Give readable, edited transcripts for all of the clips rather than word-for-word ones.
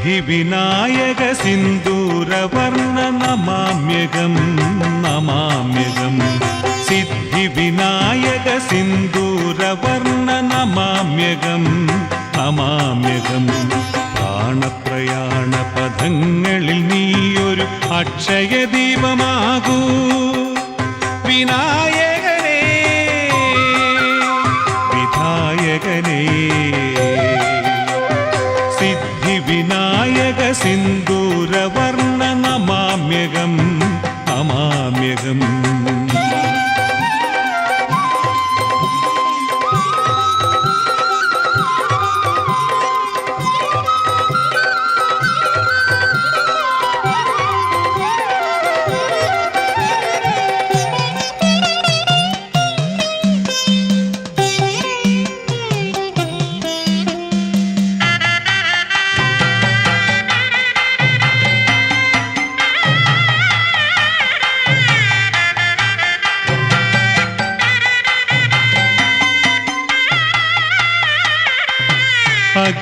സിദ്ധിവിനായക സിന്ദൂരവർണ്ണ നമാമ്യകം നമാമ്യകം സിദ്ധിവിനായക സിന്ദൂരവർണ്ണ നമാമ്യകം നമാമ്യകം പ്രാണപ്രയാണ പദങ്ങളിൽ നീയൊരു അക്ഷയദീപമാകൂ വിനായകനേ വിധായകനേ സിദ്ധിവിനായക സിന്ദൂരവർണ്ണ നമാമ്യകം നമാമ്യകം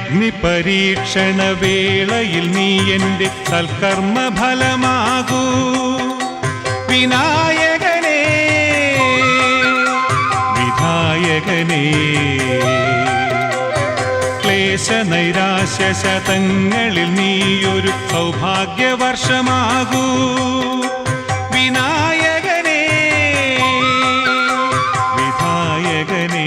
അഗ്നിപരീക്ഷണ വേളയിൽ നീ എൻ്റെ സൽക്കർമ്മ ഫലമാകൂ വിനായകനേ വിധായകനേ ക്ലേശ നൈരാശ്യ ശതങ്ങളിൽ നീയൊരു സൗഭാഗ്യവർഷമാകൂ വിനായകനേ വിധായകനേ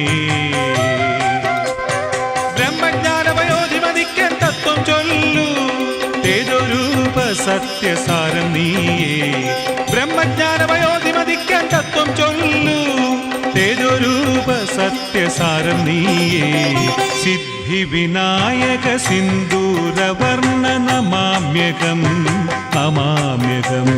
സത്യസാരം നീയേ ബ്രഹ്മജ്ഞാനവയോധിമതിക്കാൻ തത്വം ചൊല്ലൂ തേജോരൂപ സത്യസാരം നീയേ സിദ്ധിവിനായക സിന്ദൂരവർണ്ണ നമാമ്യകം നമാമ്യകം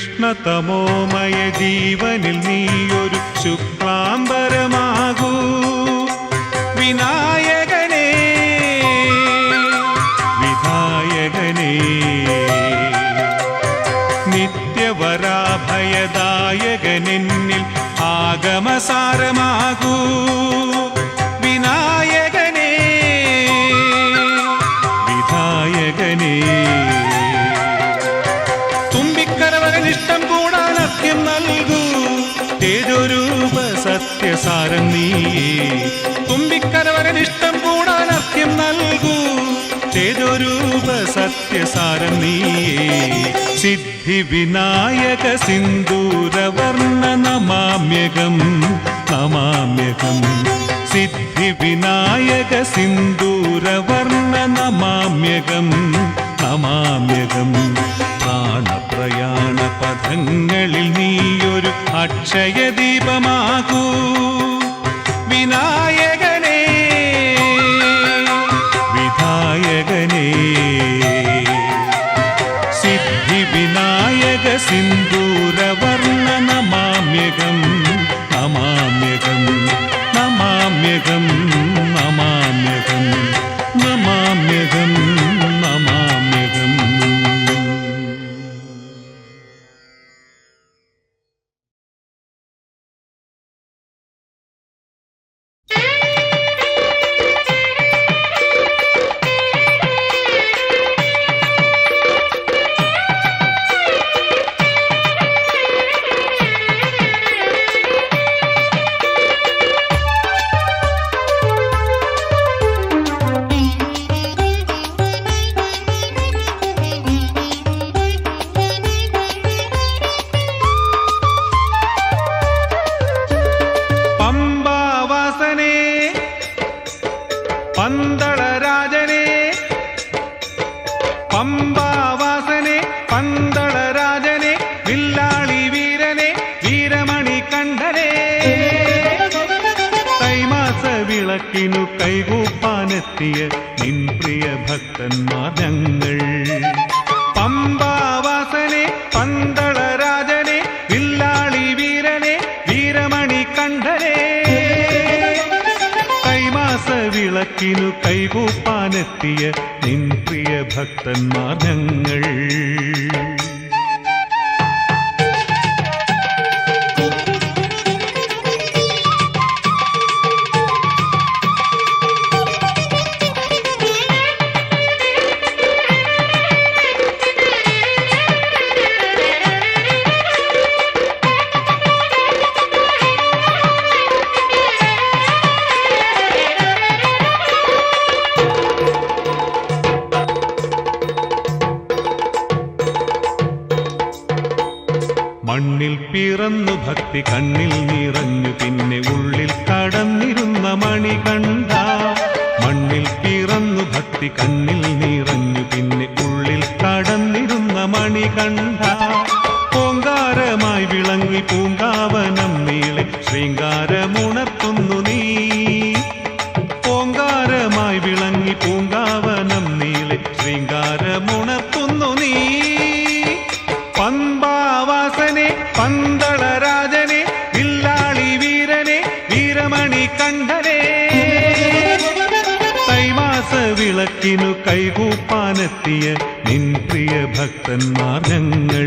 കൃഷ്ണതമോമയ ജീവനിൽ നീയൊരു ശുക്ലാംബരമാകൂ വിനായകനേ വിധായകനേ നിത്യവരാഭയദായകനെന്നിൽ ആഗമസാരമാകൂ വിനായകനേ വിധായകനേ തുമ്പിക്കരവകനിഷ്ടം കൂടാൻ അത്യം നൽകൂ തേജോരൂപ സത്യസാരം നീയേ തുമ്പിക്കരവകനിഷ്ടം കൂടാൻ അത്യം നൽകൂ തേജോരൂപ സത്യസാരം നീയേ സിദ്ധിവിനായക സിന്ദൂരവർണ്ണ നമാമ്യകം നമാമ്യകം സിദ്ധിവിനായക സിന്ദൂരവർണ്ണ നമാമ്യകം നമാമ്യകം പ്രാണപ്രയാണ പദങ്ങളിൽ നീയൊരു അക്ഷയദീപമാകൂ വിനായകനേ വിധായകനേ സിദ്ധിവിനായക സിന്ദൂരവർണ്ണ നമാമ്യകം നമാമ്യകം നമാമ്യകം നമാമ്യകം നമാമ്യകം നമാമ്യകം വിളക്കിനു കൈകൂപ്പാനെത്തിയ നിൻ പ്രിയ ഭക്തന്മാർ ഞങ്ങൾ. പമ്പാവാസനെ പന്തളരാജനെ വില്ലാളി വീരനെ വീരമണി കണ്ഠനെ കൈമാസ വിളക്കിനു കൈകൂപ്പാനെത്തിയ നിൻ പ്രിയ ഭക്തന്മാർ ഞങ്ങൾ. മണ്ണിൽ പിറന്നു ഭക്തി കണ്ണിൽ നിറഞ്ഞു പിന്നെ ഉള്ളിൽ കടന്നിരുന്ന മണികണ്ഠ. മണ്ണിൽ പിറന്നു ഭക്തി കണ്ണിൽ നിറഞ്ഞു പിന്നെ ഉള്ളിൽ കടന്നിരുന്ന മണികണ്ഠ. ഓങ്കാരമായി വിളങ്ങി പൂങ്കാവനം നീളെ ശൃംഗാരമുണർത്തുന്നു നീ. ഓങ്കാരമായി വിളങ്ങി പൂങ്കാവനം നീളെ ശൃംഗാരമുണർത്തുന്നു നീ. പമ്പാവാസനെ പന്തളരാജനെ വില്ലാളി വീരനെ വീരമണി കണ്ഠനെ കൈമാസ വിളക്കിനു കൈകൂപ്പാനെത്തിയ നിൻ പ്രിയ ഭക്തന്മാർ ഞങ്ങൾ.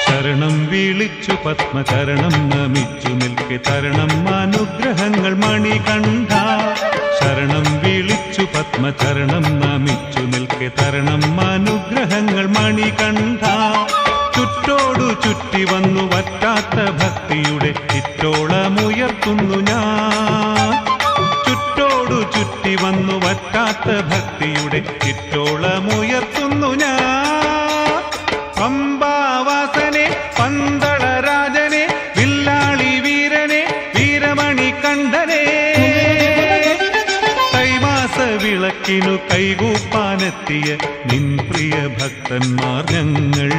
ശരണം വിളിച്ചു പത്മചരണം നമിച്ചു നിൽക്കെ തരണം അനുഗ്രഹങ്ങൾ മണികണ്ഠ. ശരണം വിളിച്ചു പത്മചരണം നമിച്ചു നിൽക്കെ തരണം അനുഗ്രഹങ്ങൾ മണികണ്ഠ. ചുറ്റോടു ചുറ്റി വന്നു വറ്റാത്ത ഭക്തിയുടെ ചിറ്റോളമുയർത്തുന്നു ഞാൻ. ചുറ്റോടു ചുറ്റി വന്നു വറ്റാത്ത ഭക്തിയുടെ ചിറ്റോളമുയർത്തുന്നു ഞാൻ. പമ്പാവാസനെ പന്തളരാജനെ വില്ലാളി വീരനെ വീരമണി കണ്ഠനെ കൈമാസ വിളക്കിനു കൈകൂപ്പാനെത്തിയ നിൻ പ്രിയ ഭക്തന്മാർ ഞങ്ങൾ.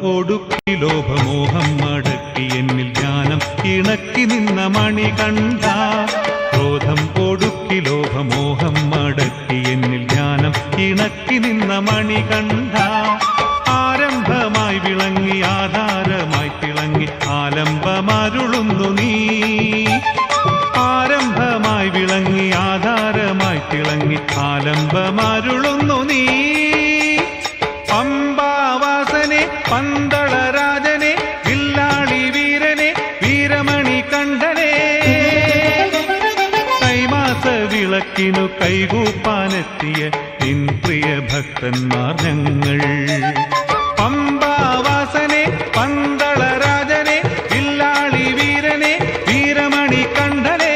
ഒടുക്കി ലോഭമോഹം മടക്കി എന്നിൽ ജ്ഞാനം ഇണക്കി നിന്ന മണികണ്ഠ. ക്രോധം ഒടുക്കി ലോഭമോഹം മടക്കി എന്നിൽ ജ്ഞാനം ഇണക്കി നിന്ന മണികണ്ഠ. ആരംഭമായി വിളങ്ങി ആധാരമായി തിളങ്ങി ആലംബമരുളുന്നു നീ. ആരംഭമായി വിളങ്ങി ആധാരമായി തിളങ്ങി ആലംബമരുളുന്നു നീ. പമ്പാവാസനെ പന്തളരാജനെ വില്ലാളി വീരനെ വീരമണി കണ്ഠനെ കൈമാസ വിളക്കിനു കൈകൂപ്പാനെത്തിയ നിൻ പ്രിയ ഭക്തന്മാർ ഞങ്ങൾ. പമ്പാവാസനെ പന്തളരാജനെ വില്ലാളി വീരനെ വീരമണി കണ്ഠനെ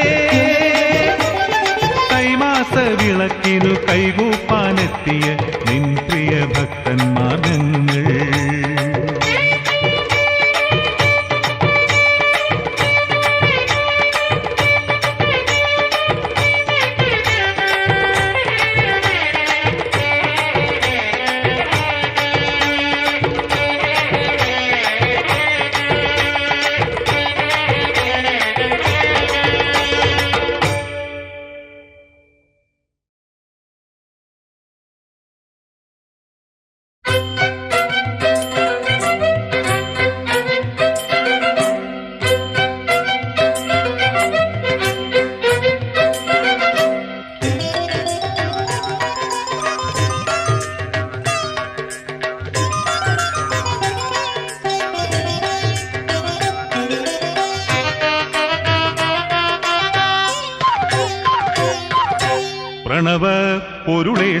കൈമാസ വിളക്കിനു കൈകൂപ്പാനെത്തിയ നിൻ പ്രിയ ഭക്തന്മാർ ഞങ്ങൾ.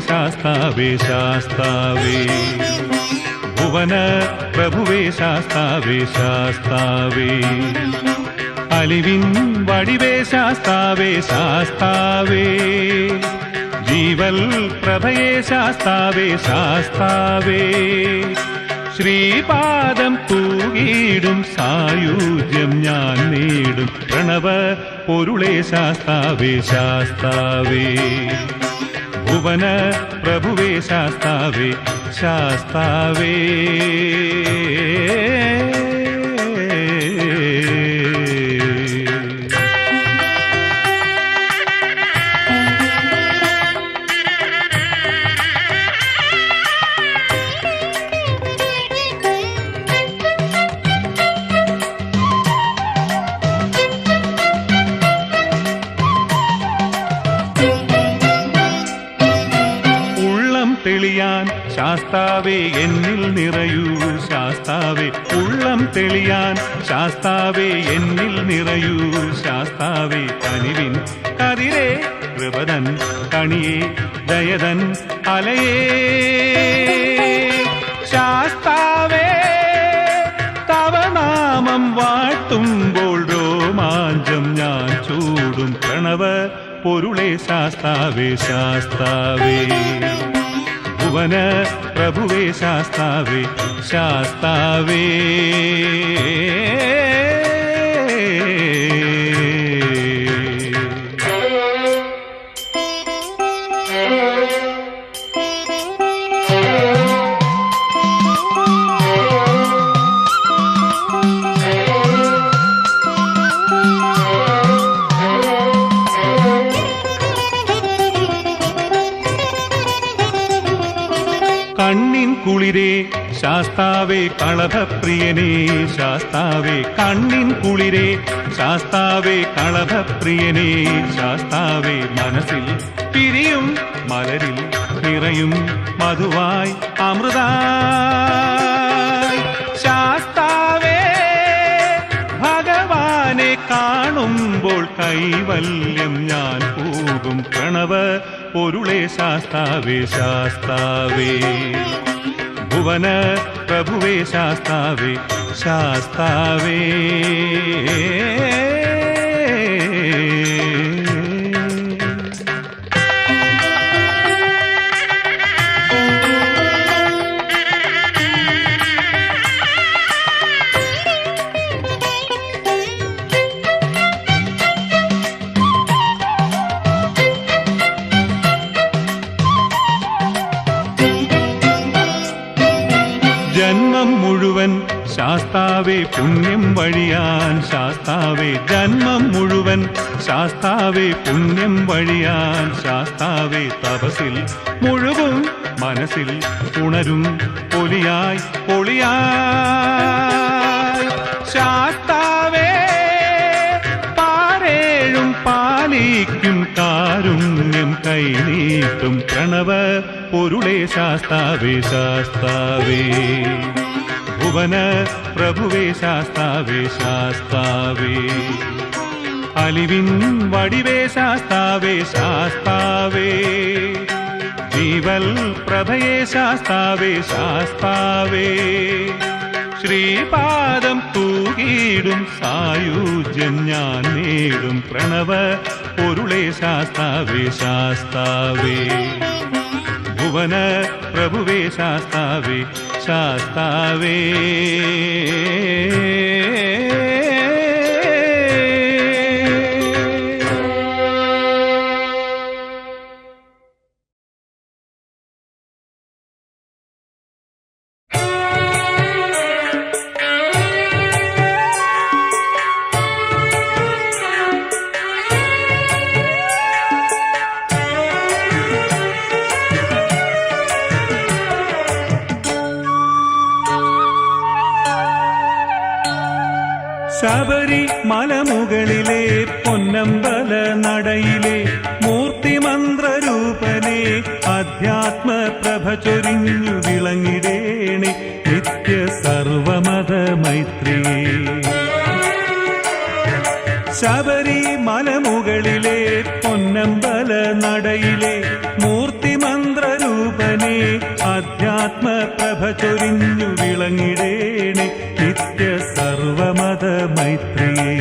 ശാസ്താവേ ശാസ്താവേ ഭുവന പ്രഭുവേ ശാസ്താവേ ശാസ്താവേ അലിവിൻ വടിവേ ശാസ്താവേ ശാസ്താവേ ജീവൽ പ്രഭയേ ശാസ്താവേ ശാസ്താവേ ശ്രീപാദം തൂകിയിടും സായുജ്യം ഞാൻ നേടും പ്രണവ പൊരുളേ ശാസ്താവേ ശാസ്താവേ ഭുവന പ്രഭുവേ ശാസ്താവേ ശാസ്താവേ തെളിയാൻ ശാസ്താവേ എന്നിൽ നിറയൂ ശാസ്താവേ ഉള്ളം തെളിയാൻ ശാസ്താവേ എന്നിൽ നിറയൂ ശാസ്താവേ കനിവിൻ കതിരേ കൃപതൻ കണിയേ ദയതൻ അലയേ ശാസ്താവേ തവ നാമം വാഴ്ത്തുമ്പോൾ രോമാഞ്ചം ഞാൻ ചൂടും പ്രണവ പൊരുളേ ശാസ്താവേ ശാസ്താവേ ഭുവന പ്രഭുവേ ശാസ്താവേ ശാസ്താവേ കണ്ണിൻ കുളിരേ ശാസ്താവേ കളഭപ്രിയനേ ശാസ്താവേ കണ്ണിൻ കുളിരേ ശാസ്താവേ കളഭപ്രിയനേ ശാസ്താവേ മനസ്സിൽ പിരിയും മലരിൽ നിറയും മധുവായി അമൃതായി ശാസ്താവേ ഭഗവാനെ കാണുമ്പോൾ കൈവല്യം ഞാൻ പോകും പ്രണവ പൊരുളേ ശാസ്താവേ ശാസ്താവേ ഭുവന പ്രഭുവേ ശാസ്താവേ ശാസ്താവേ ജന്മം മുഴുവൻ ശാസ്താവേ പുണ്യം വഴിയാൻ ശാസ്താവേ ജന്മം മുഴുവൻ ശാസ്താവേ പുണ്യം വഴിയാൻ ശാസ്താവേ തപസിൽ മുഴുവൻ മനസ്സിൽ ഉണരും പൊലിയായി പൊളിയായി ശാസ്താവേ പാരേഴും പാലിക്കും കാരുണ്യം കൈനീട്ടും പ്രണവ പൊരുളേ ശാസ്താവേ ശാസ്താവേ ഭുവന പ്രഭുവേ ശാസ്താവേ ശാസ്താവേ അലിവിൻ വടിവേ ശാസ്താവേ ശാസ്താവേ ജീവൽ പ്രഭയേ ശാസ്താവേ ശാസ്താവേ ശ്രീപാദം തൂകിയിടും സായുജ്യം ഞാൻ നേടും പ്രണവ പൊരുളേ ശാസ്താവേ ശാസ്താവേ ഭുവന പ്രഭുവേ ശാസ്താവേ ശാസ്താവേ ശബരി മലമുകളിലെ പൊന്നമ്പല നടയിലെ മൂർത്തിമന്ത്രരൂപനെ അധ്യാത്മ പ്രഭ ചൊരിഞ്ഞു വിളങ്ങിടേണേ നിത്യ സർവമത മൈത്രിയേ ശബരി മലമുകളിലെ പൊന്നമ്പല നടയിലെ മൂർത്തിമന്ത്ര അധ്യാത്മപ്രഭ ചൊരിഞ്ഞു വിളങ്ങിടേണേ നിത്യ സർവമത മൈത്രിയേ.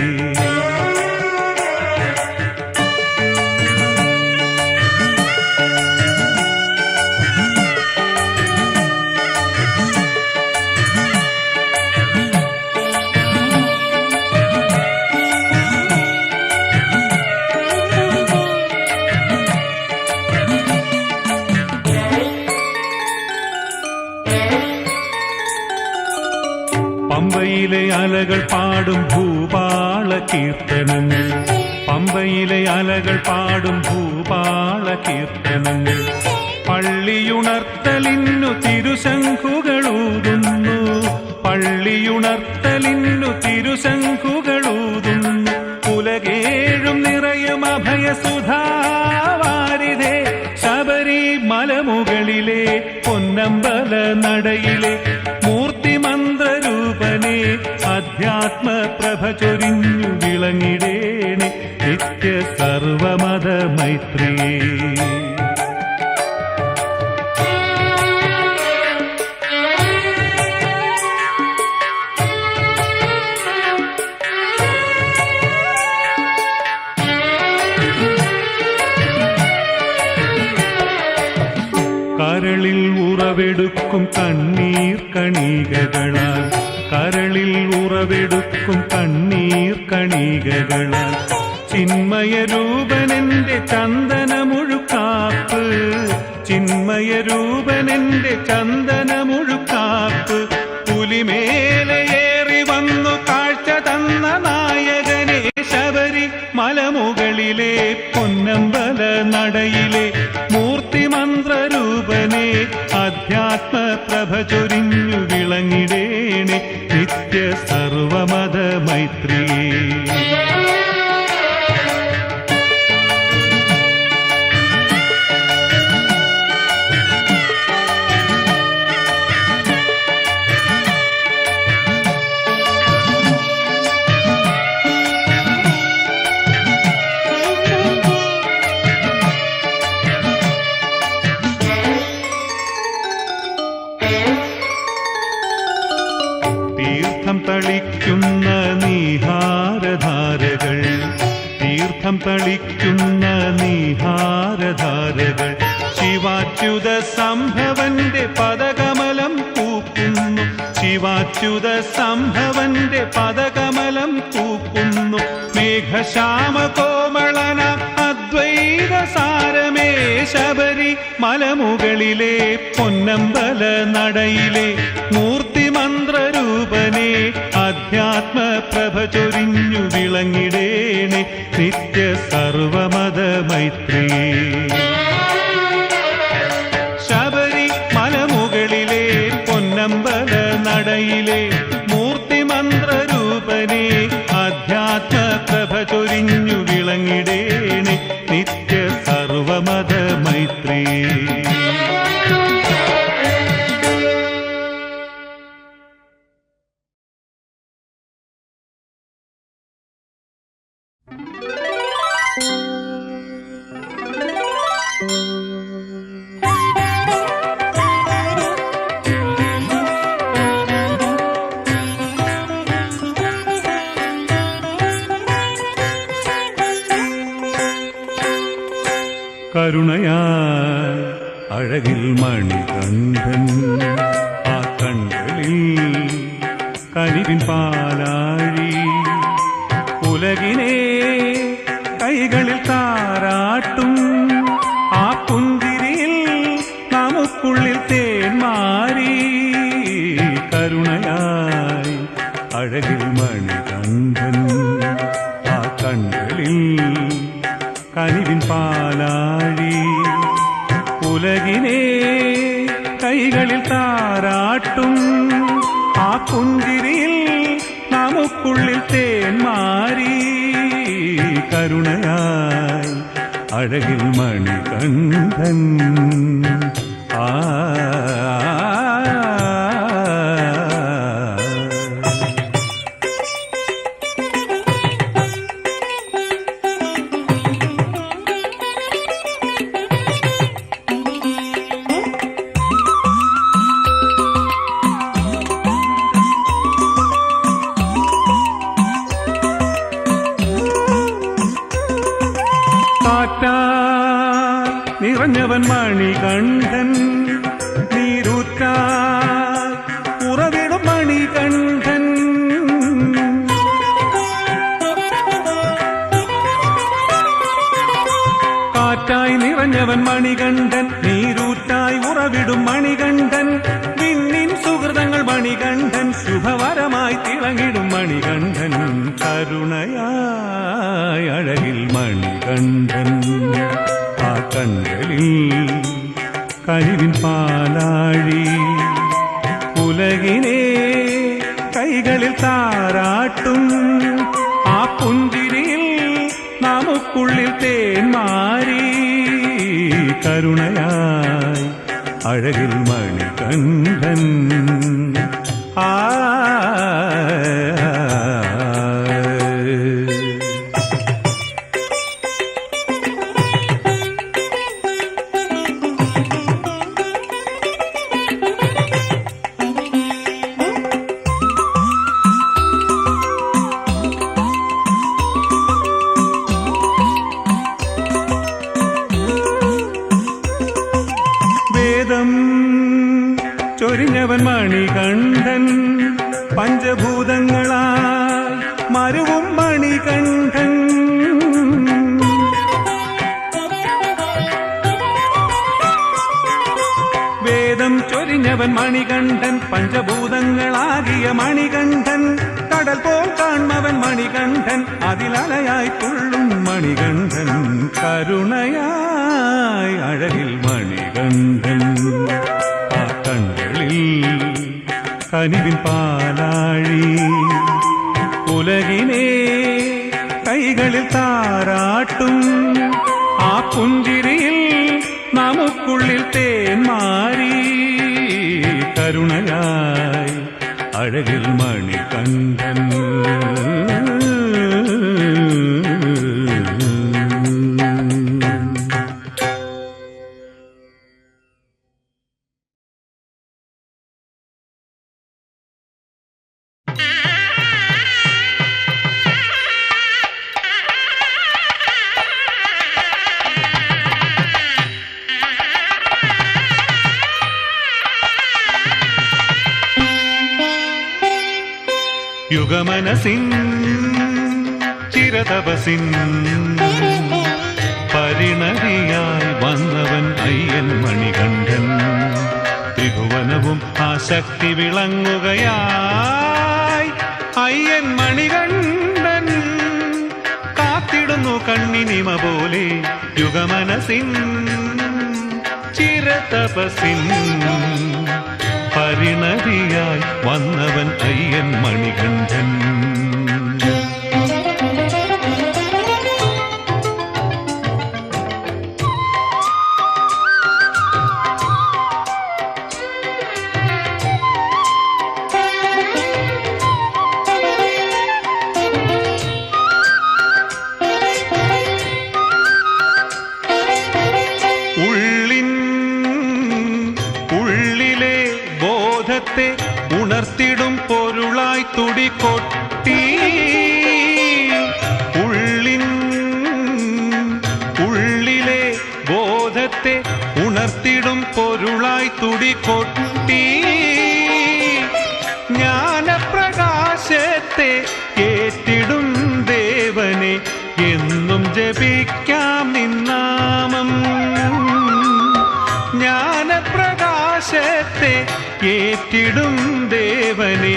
പമ്പയിലെ അലകൾ പാടും ഭൂപാള കീർത്തനങ്ങൾ, പമ്പയിലെ അലകൾ പാടും ഭൂപാള കീർത്തനങ്ങൾ. പള്ളിയുണർത്തലിന്നു തിരുശംഖുകളൂതുന്നു, പള്ളിയുണർത്തലിന്നു തിരുശംഖുകളൂതുന്നു. ഉലകേഴും നിറയും അഭയസുധാവാരിധേ ശബരി മലമുകളിലെ പൊന്നമ്പല നടയിലെ മൂർത്തിമന്ത്രരൂപനെ അധ്യാത്മപ്രഭ ചൊരിഞ്ഞു വിളങ്ങിടേണേ നിത്യ സർവമത മൈത്രിയേ. കരളിൽ ഉറവെടുക്കും കണ്ണീർ കണികകളാൽ, കരളിൽ ഉറവെടുക്കും കണ്ണീർ കണികകളാൽ ചിന്മയരൂപനെന്റെ ചന്ദനമുഴുക്കാപ്പ്, ചിന്മയരൂപനെന്റെ ചന്ദനമുഴുക്കാപ്പ്. പുലിമേലയേറി വന്നു കാഴ്ച തന്ന നായകനെ ശബരി മലമുകളിലെ പൊന്നമ്പല നടയിലെ മൂർത്തിമന്ത്രരൂപനെ അധ്യാത്മപ്രഭ ചൊരിഞ്ഞു വിളങ്ങിടേണേ നിത്യ സർവമത മൈത്രിയേ. തീർത്ഥം തളിക്കുന്ന നീഹാരധാരകൾ, തീർത്ഥം തളിക്കുന്ന നീഹാരധാരകൾ ശിവാച്യുത സംഭവന്റെ പദകമലം പൂക്കുന്നു, ശിവാച്യുത സംഭവന്റെ പദകമലം പൂക്കുന്നു. മേഘശ്യാമ കോമളന അദ്വൈത സാരമേ ശബരി മലമുകളിലെ പൊന്നമ്പല നടയിലെ മൂർത്തിമന്ത്രരൂപനെ അധ്യാത്മപ്രഭ ചൊരിഞ്ഞു വിളങ്ങിടേണേ നിത്യ സർവമത മൈത്രിയേ. ശബരി മലമുകളിലെ പൊന്നമ്പല നടയിലെ മൂർത്തിമന്ത്രരൂപനെ അധ്യാത്മപ്രഭ ചൊരിഞ്ഞു വിളങ്ങിടേണേ നിത്യ സർവമത മൈത്രിയേ. കരുണയായി അഴകിൽ മണികണ്ഠൻ, ആ കണ്ണുകളിൽ കനിവിൻ പാലാഴി. ഉലകിനെ കൈകളിൽ താരാട്ടും ആ പുഞ്ചിരിയിൽ നമുക്കുള്ളിൽ തേന്മാരി. കരുണയായി അഴകിൽ മണികണ്ഠൻ, ആ കണ്ണുകളിൽ കനിവിൻ പാലാഴി. ഉലകിനെ കൈകളിൽ താരാട്ടും ആ പുഞ്ചിരിയിൽ നമുക്കുള്ളിൽ തേന്മാരി. കരുണയായി അഴകിൽ മണികണ്ഠൻ. ആ വിളങ്ങിടും മണികണ്ഠൻ കരുണയായി അഴകിൽ മണികണ്ഠൻ ആ കണ്ണലിൽ കനിവിൻ പാലാഴി ഉലകിനെ കൈകളിൽ താരാട്ടും ആ പുഞ്ചിരിയിൽ നമുക്കുള്ളിൽ തേന്മാരി കരുണയായി അഴകിൽ മണികണ്ഠൻ ആ ചൊരിഞ്ഞവൻ മണികണ്ഠൻ പഞ്ചഭൂതങ്ങളായി മരുവും മണികണ്ഠൻ വേദം ചൊരിഞ്ഞവൻ മണികണ്ഠൻ പഞ്ചഭൂതങ്ങളാകിയ മണികണ്ഠൻ കടൽ പോൽ കാൺമവൻ മണികണ്ഠൻ അതിലലയായി തുള്ളും മണികണ്ഠൻ കരുണയായി അഴകിൽ മണികണ്ഠൻ ആ കണ്ണുകളിൽ കനിവിൻ പാലാഴി ഉലകിനെ കൈകളിൽ താരാട്ടും ആ പുഞ്ചിരിയിൽ നമുക്കുള്ളിൽ തേന്മാരി കരുണയായി അഴകിൽ മണികണ്ഠൻ യുഗമനസിൻ ചിരതപസിൻ പരിണതിയായി വന്നവൻ അയ്യൻ മണികണ്ഠൻ ത്രിഭുവനവും ആ ശക്തി വിളങ്ങുകയായി അയ്യൻ മണികണ്ഠൻ കാത്തിടുന്നു കണ്ണിനിമ പോലെ യുഗമനസിൻ ചിരതപസിൻ പരിണതിയായി വന്നവൻ അയ്യൻ മണികണ്ഠൻ ഉണർത്തിടും പൊരുളായി തുടികൊട്ടി ഉള്ളിലെ ബോധത്തെ ഉണർത്തിടും പൊരുളായി തുടികൊട്ടി ജ്ഞാനപ്രകാശത്തെ ഏറ്റിടും ദേവനെ എന്നും ജപിക്കാം നിന്നാമം ജ്ഞാനപ്രകാശത്തെ ഏറ്റിടും ദേവനെ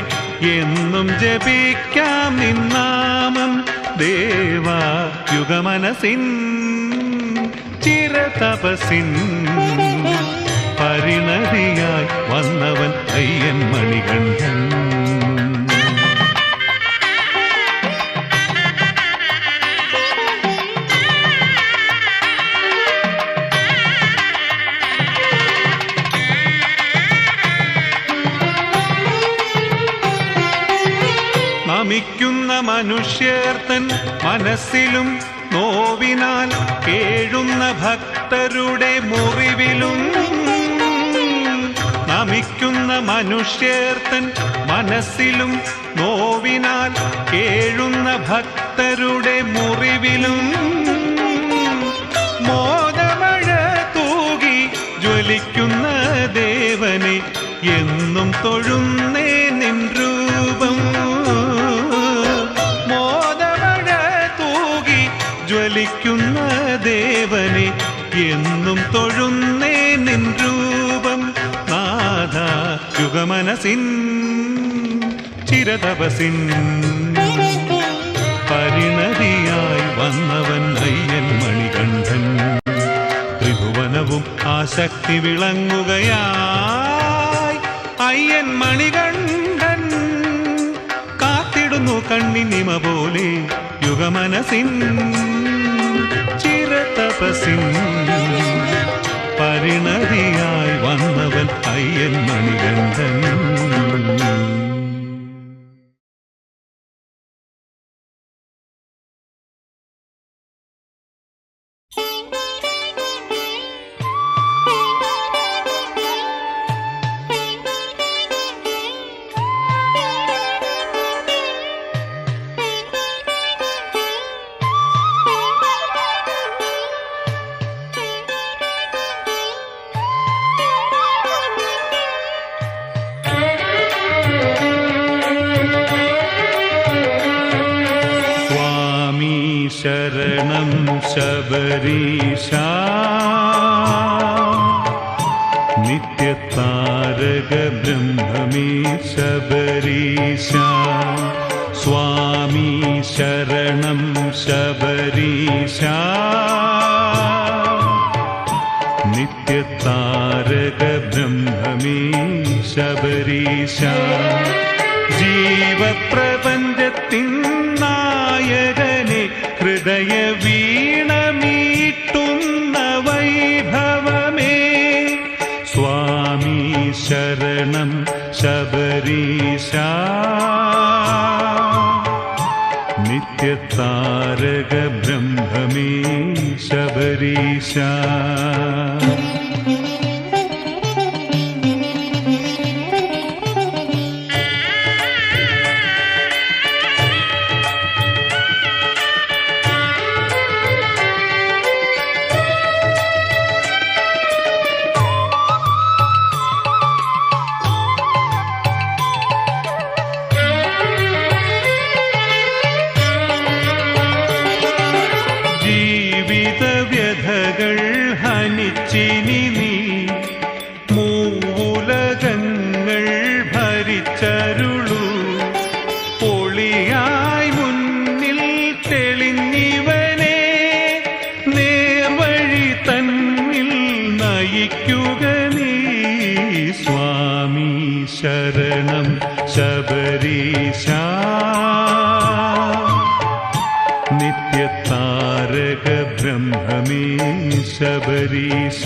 എന്നും ജപിക്കാം നിന്നാമം ദേവാ യുഗമനസിൻ ചിരതപസിൻ പരിണതിയായി വന്നവൻ അയ്യൻ മണികണ്ഠൻ നമിക്കുന്ന മനുഷ്യർത്തൻ മനസ്സിലും നോവിനാൽ കേഴുന്ന ഭക്തരുടെ മുറിവിലും നമിക്കുന്ന മനുഷ്യർത്തൻ മനസ്സിലും നോവിനാൽ കേഴുന്ന ഭക്തരുടെ മുറിവിലും മോദമഴ തൂകി ജ്വലിക്കുന്ന ദേവനെ എന്നും തൊഴുന്നേ നിൻ രൂപം മോദമഴ തൂകി ജ്വലിക്കുന്ന ദേവനെ എന്നും തൊഴുന്നേ നിൻ രൂപം നാഥ യുഗമനസിൻ ചിരതപസിൻ പരിണതിയായി വന്നവൻ അയ്യൻ മണികണ്ഠൻ. ത്രിഭുവനവും ആ ശക്തി വിളങ്ങുകയായി അയ്യൻ മണികണ്ഠൻ. കാത്തിടുന്നു കണ്ണിനിമ പോലെ യുഗമനസിൻ ചിരതപസിൻ പരിണതിയായി വന്നവൻ അയ്യൻ മണികണ്ഠൻ. ശരണം ശബരീശ നിത്യതാരക ബ്രഹ്മമേ ശബരീശ. സ്വാമി ശരണം ശബരീശ നിത്യതാരക ബ്രഹ്മമേ ശബരീശ. ജീവപ്രപഞ്ചത്തിൻ നായകനെ ഹൃദയ വീണമീട്ടുന്ന വൈഭവമേ സ്വാമി ശരണം ശബരീശ നിത്യതാരക ബ്രഹ്മമേ ശബരീശ. ഹനിച്ചിനി നീ മൂവുലകങ്ങൾ ഭരിച്ചരുളൂ. പൊളിയായി മുന്നിൽ തെളിഞ്ഞിവനെ നേർവഴി തന്നിൽ നയിക്കുക നീ സ്വാമി ശരണം ശബരീശ നിത്യതാരക ബ്രഹ്മമേ ശബരീശ.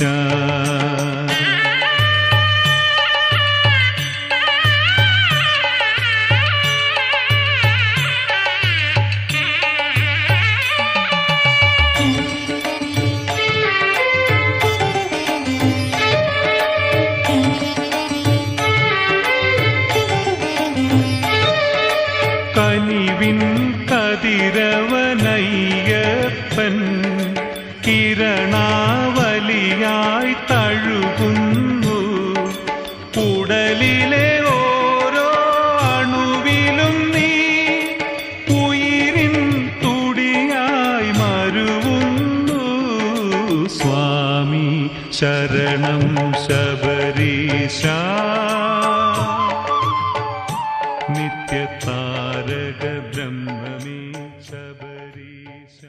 കനിവിൻ കതിരവനയ്യപ്പൻ കിരണാവലിയായി തഴുകുന്നു. ഉടലിലെ ഓരോ അണുവിലും നീ ഉയിരിൻ തുടിയായി മരുവുന്നു സ്വാമി ശരണം ശബരീശ നിത്യതാരക ബ്രഹ്മമേ ശബരീശ.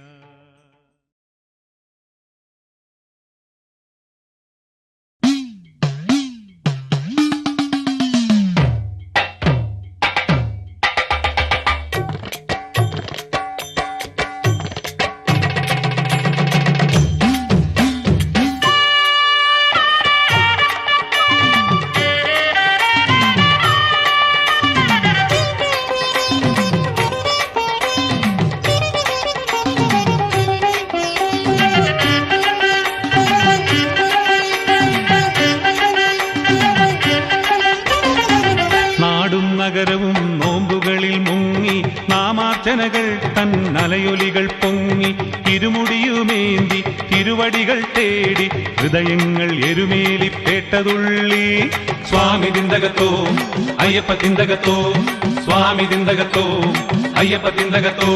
നഗരവും നോമ്പുകളിൽ മുങ്ങി നാമാർച്ചനകൾ തന്നലയൊലികൾ പൊങ്ങി ഇരുമുടിയുമേന്തി തിരുവടികൾ തേടി ഹൃദയങ്ങൾ എരുമേലി പേട്ടതുള്ളി. സ്വാമി തിന്തകത്തോ അയ്യപ്പ തിന്തകത്തോ സ്വാമി തിന്തകത്തോ അയ്യപ്പ തിന്തകത്തോ.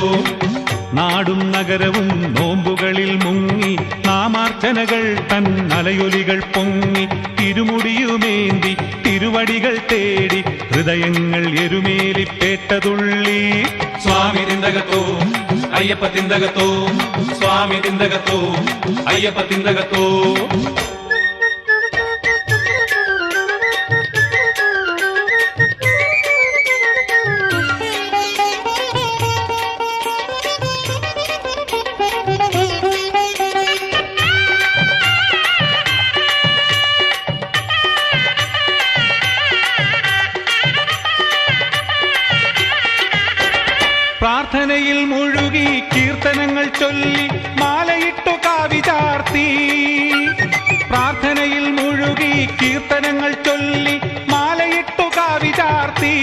നാടും നഗരവും നോമ്പുകളിൽ മുങ്ങി നാമാർച്ചനകൾ തൻ അലയൊലികൾ പൊങ്ങി തിരുമുടിയുമേന്തി തിരുവടികൾ തേടി ഹൃദയങ്ങൾ എരുമേലിപ്പേട്ടതുള്ളി. സ്വാമി തിന്തകത്തോ അയ്യപ്പ തിന്തകത്തോ, സ്വാമി തിന്തകത്തോ അയ്യപ്പ തിന്തകത്തോ. പ്രാർത്ഥനയിൽ മുഴുകി കീർത്തനങ്ങൾ ചൊല്ലി മാലയിട്ടു കാവി ചാർത്തി. പ്രാർത്ഥനയിൽ മുഴുകി കീർത്തനങ്ങൾ ചൊല്ലി മാലയിട്ടു കാവി ചാർത്തി.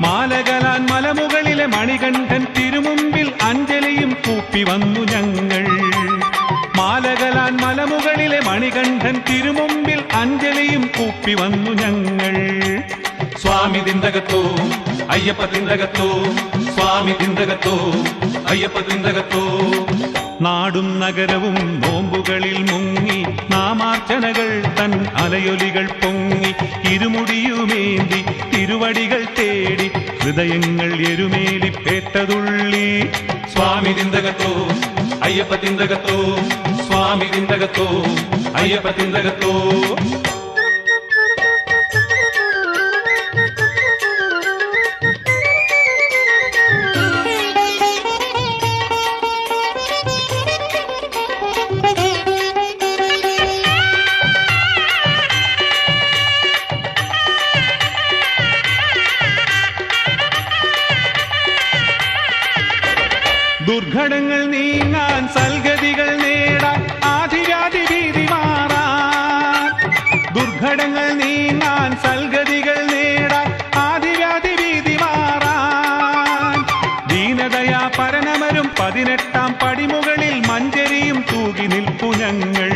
മാലകലാൻ മലമുകളിലെ മണികണ്ഠൻ തിരുമുമ്പിൽ അഞ്ജലിയും കൂപ്പി വന്നു ഞങ്ങൾ. മാലകലാൻ മലമുകളിലെ മണികണ്ഠൻ തിരുമുമ്പിൽ അഞ്ജലിയും കൂപ്പി വന്നു ഞങ്ങൾ. സ്വാമി തിന്തകത്തോ അയ്യപ്പ തിന്തകത്തോ, സ്വാമി തിന്തകത്തോ അയ്യപ്പ തിന്തകത്തോ. നാടും നഗരവും നോമ്പുകളിൽ മുങ്ങി നാമാർച്ചനകൾ തൻ അലയൊലികൾ പൊങ്ങി ഇരുമുടിയുമേന്തി തിരുവടികൾ തേടി ഹൃദയങ്ങൾ എരുമേലിപ്പേട്ടതുള്ളി. സ്വാമി തിന്തകത്തോ അയ്യപ്പ തിന്തകത്തോ, സ്വാമി തിന്തകത്തോ അയ്യപ്പ തിന്തകത്തോ. ദുർഘടങ്ങൾ നീങ്ങാൻ സൽഗതികൾ നേടാൻ ആധിരാതി ഭീതി മാറാൻ. ദുർഘടങ്ങൾ നീങ്ങാൻ സൽഗതികൾ നേടാൻ ആധിരാതി ഭീതി മാറാൻ. ദീനദയാ പരനമരും 18 പടിമുകളിൽ മഞ്ചരിയും തൂകി നിൽപ്പു ഞങ്ങൾ.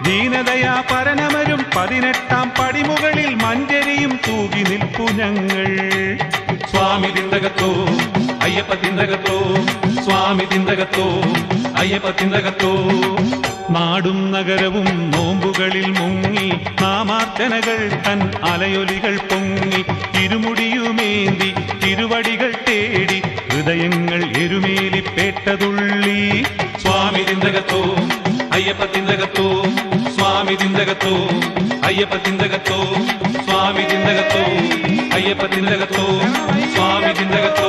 ദീനദയാ പരനമരും 18 പടിമുകളിൽ മഞ്ചരിയും തൂകി നിൽപ്പു ഞങ്ങൾ. സ്വാമി തിന്തകത്തോ അയ്യപ്പ തിന്തകത്തോ, സ്വാമി തിന്തകത്തോ അയ്യപ്പ തിന്തകത്തോ. നാടും നഗരവും നോമ്പുകളിൽ മുങ്ങി നാമാർച്ചനകൾ തൻ അലയൊലികൾ പൊങ്ങി ഇരുമുടിയുമേന്തി തിരുവടികൾ തേടി ഹൃദയങ്ങൾ എരുമേലിപ്പേട്ടതുള്ളി. സ്വാമി തിന്തകത്തോ അയ്യപ്പ തിന്തകത്തോ, സ്വാമി തിന്തകത്തോ അയ്യപ്പ തിന്തകത്തോ, സ്വാമി തിന്തകത്തോ അയ്യപ്പ തിന്തകത്തോ, സ്വാമി തിന്തകത്തോ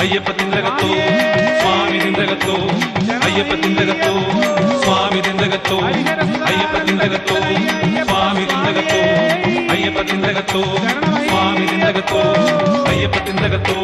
അയ്യപ്പ തിന്തകത്തോ, സ്വാമി തിന്തകത്തോ അയ്യപ്പ തിന്തകത്തോ, സ്വാമി തിന്തകത്തോ അയ്യപ്പ തിന്തകത്തോ, സ്വാമി തിന്തകത്തോ അയ്യപ്പ തിന്തകത്തോ, സ്വാമി തിന്തകത്തോ അയ്യപ്പ തിന്തകത്തോ.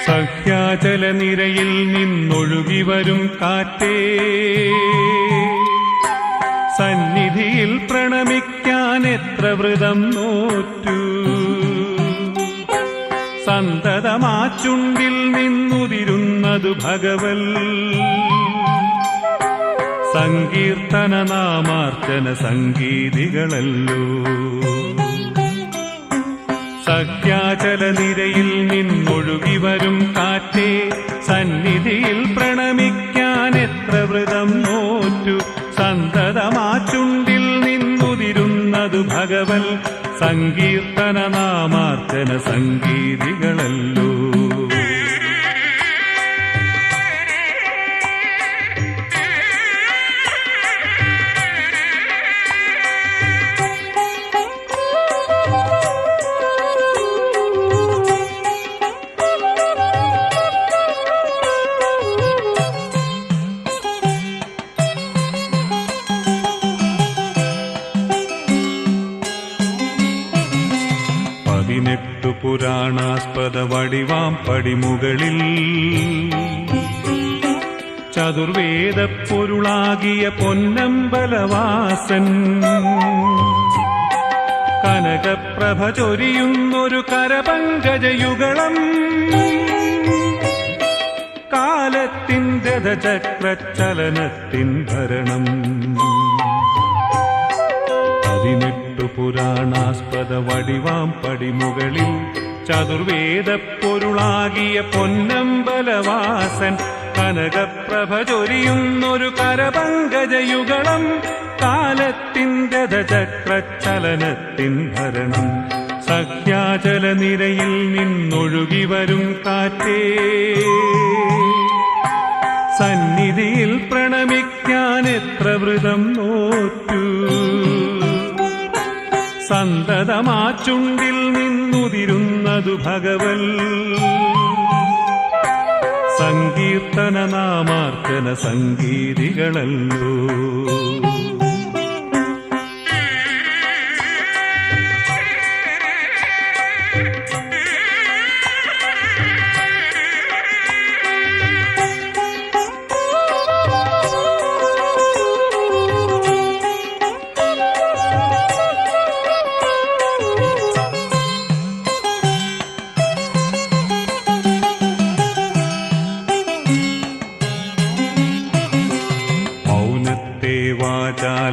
സഹ്യാചലനിരയിൽ നിന്നൊഴുകി വരും കാറ്റേ, സന്നിധിയിൽ പ്രണമിക്കാൻ എത്ര വ്രതം നോറ്റു. സന്തതമാച്ചുണ്ടിൽ നിന്നുതിരുന്നതു ഭഗവൽ, സങ്കീർത്തന നാമാർച്ചന സംഗീതികളല്ലോ. സഖ്യാചലനിരയിൽ നിന്നൊഴുകി വരും കാറ്റേ, സന്നിധിയിൽ പ്രണമിക്കാൻ എത്ര വ്രതം നോറ്റു. സന്തതമാച്ചുണ്ടിൽ നിന്നുതിരുന്നതു ഭഗവൽ, സങ്കീർത്തന നാമാർച്ചന സംഗീതികളല്ലോ. പുരാണാസ്പദ വടിവാം പടിമുകളിൽ ചതുർവേദ പൊരുളാകിയ പൊന്നമ്പലവാസൻ കനകപ്രഭ ചൊരിയുന്നൊരു കരപങ്കജയുഗളം കാലത്തിൻ രഥചക്രചലനത്തിൻ ഭരണം. 18 പുരാണാസ്പദ വടിവാം പടിമുകളിൽ ചതുർവേദ പൊരുളാകിയ പൊന്നമ്പലവാസൻ കനകപ്രഭ ചൊരിയുന്നൊരു കരപങ്കജയുഗളം കാലത്തിൻ രഥചക്രചലനത്തിൻ ഭരണം. സഖ്യാചല നിരയിൽ നിന്നൊഴുകി വരും കാറ്റേ സന്നിധിയിൽ പ്രണമിക്കാൻ എത്ര വ്രതം നോറ്റു. സന്തതമാ ചുണ്ടിൽ നിന്നുതിരുന്നതു ഭഗവൽ സങ്കീർത്തന നാമാർച്ചന സംഗീതികളല്ലോ.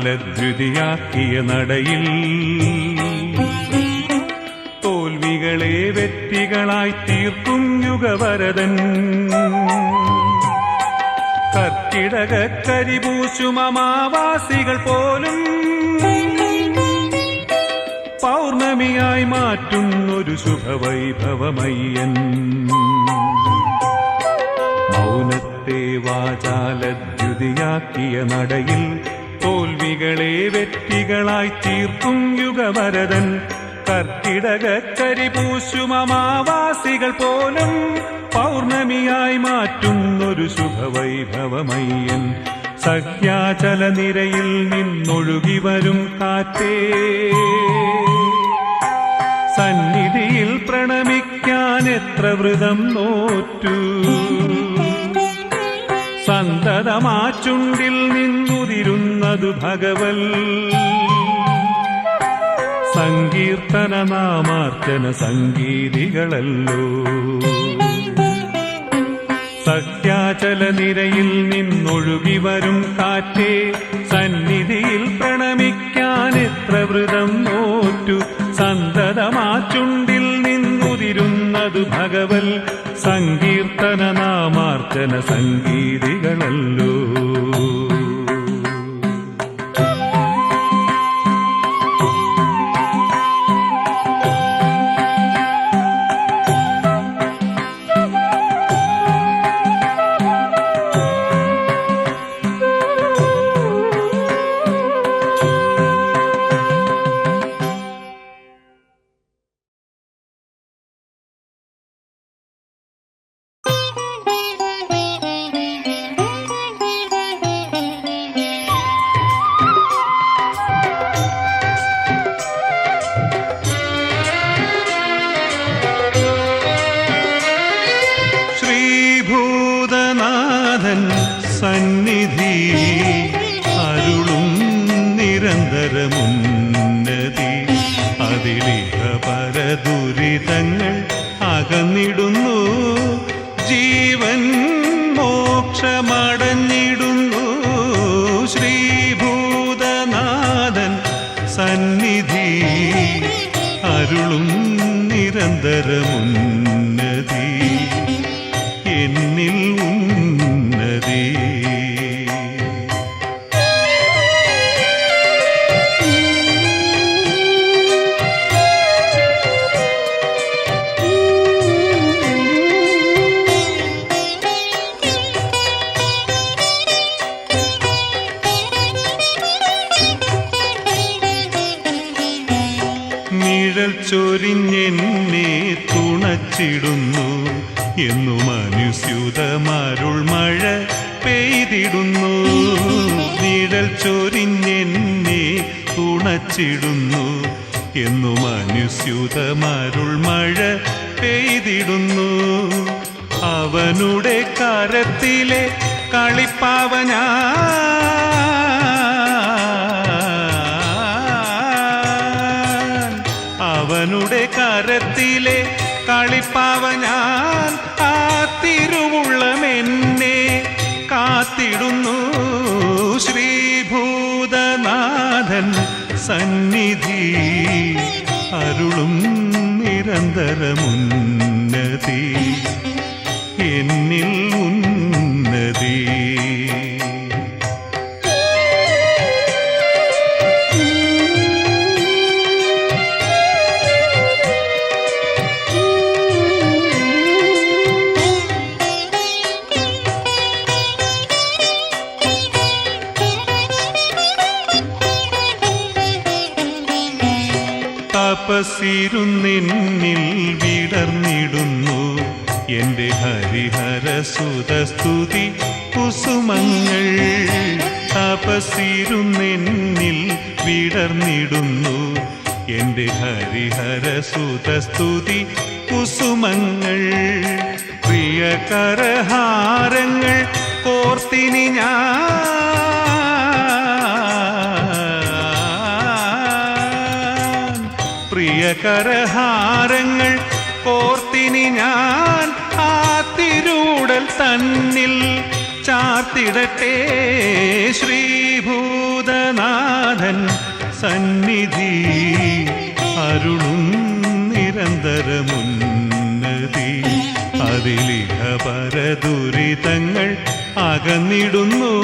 വാചാലദ്വിതിയാക്കിയ നടയിൽ തോൽവികളെ വെറ്റികളായി തീർക്കും യുഗവരദൻ കർക്കിടക കരിപൂശുമമാവാസികൾ പോലും പൗർണമിയായി മാറ്റുന്നൊരു ശുഭവൈഭവമയ്യൻ. മൗനത്തെ വാചാലദ്യുതിയാക്കിയ നടയിൽ തോൽവികളെ വെറ്റികളായി തീർക്കും യുഗവരദൻ കർക്കിടക കരിപൂശുമമാവാസികൾ പോലും പൗർണമിയായി മാറ്റുന്നൊരു ശുഭവൈഭവമയ്യൻ. സഖ്യാചല നിരയിൽ നിന്നൊഴുകി വരും കാറ്റേ സന്നിധിയിൽ പ്രണമിക്കാൻ എത്ര വ്രതം നോറ്റു. സന്തതമാ ചുണ്ടിൽ നിന്നുതിരുന്നതു ഭഗവൽ സങ്കീർത്തന നാമാർച്ചന സംഗീതികളല്ലോ. സഖ്യാചല നിരയിൽ നിന്നൊഴുകി വരും കാറ്റേ സന്നിധിയിൽ പ്രണമിക്കാൻ എത്ര വ്രതം നോറ്റു. സന്തതമാ ചുണ്ടിൽ നിന്നുതിരുന്നതു ഭഗവൽ സങ്കീർത്തന നാമാർച്ചന സംഗീതികളല്ലോ. സന്നിധി അരുളും നിരന്തരമുന്നതി അതിലിഹ പരദുരിതങ്ങൾ അകന്നിടുന്നു ജീവൻ മോക്ഷമടഞ്ഞിടുന്നു. ശ്രീഭൂതനാഥൻ സന്നിധി അരുളും നിരന്തരമുന്നതി എന്നിൽ ഉന്നതി. നിഴൽ ചൊരിഞ്ഞെന്നെ തുണച്ചിടുന്നു എന്നു മനുസ്യുതമരുൾ മഴ പെയ്തിടുന്നു. നിഴൽ ചൊരിഞ്ഞെന്നെ തുണച്ചിടുന്നു എന്നു മനുസ്യുതമരുൾ മഴ പെയ്തിടുന്നു. അവനുടെ കരത്തിലെ കളിപ്പാവനാ അവനുടെ കരത്തിലെ കളിപ്പാവനാൻ ആ തിരുവുള്ളമെന്നെ കാത്തിടുന്നു. ശ്രീഭൂതനാഥൻ സന്നിധി അരുളും നിരന്തരമുന്നതി എന്നിൽ ഉന്നതി. തപസ്സിരുന്നിന്നിൽ വിടർന്നിടുന്നു എൻ്റെ ഹരിഹരസുതസ്തുതി കുസുമങ്ങൾ. തപസ്സിരുന്നിന്നിൽ വിടർന്നിടുന്നു എൻ്റെ ഹരിഹരസുതസ്തുതി കുസുമങ്ങൾ. പ്രിയകരഹാരങ്ങൾ കോർത്തിനി പ്രിയകരഹാരങ്ങൾ കോർത്തിനി ഞാൻ ആ തിരുടൽ തന്നിൽ ചാർത്തിടട്ടെ. ശ്രീഭൂതനാഥൻ സന്നിധി അരുളും നിരന്തരമുന്നതി. അതിലിഹ പരദുരിതങ്ങൾ അകന്നിടുന്നു.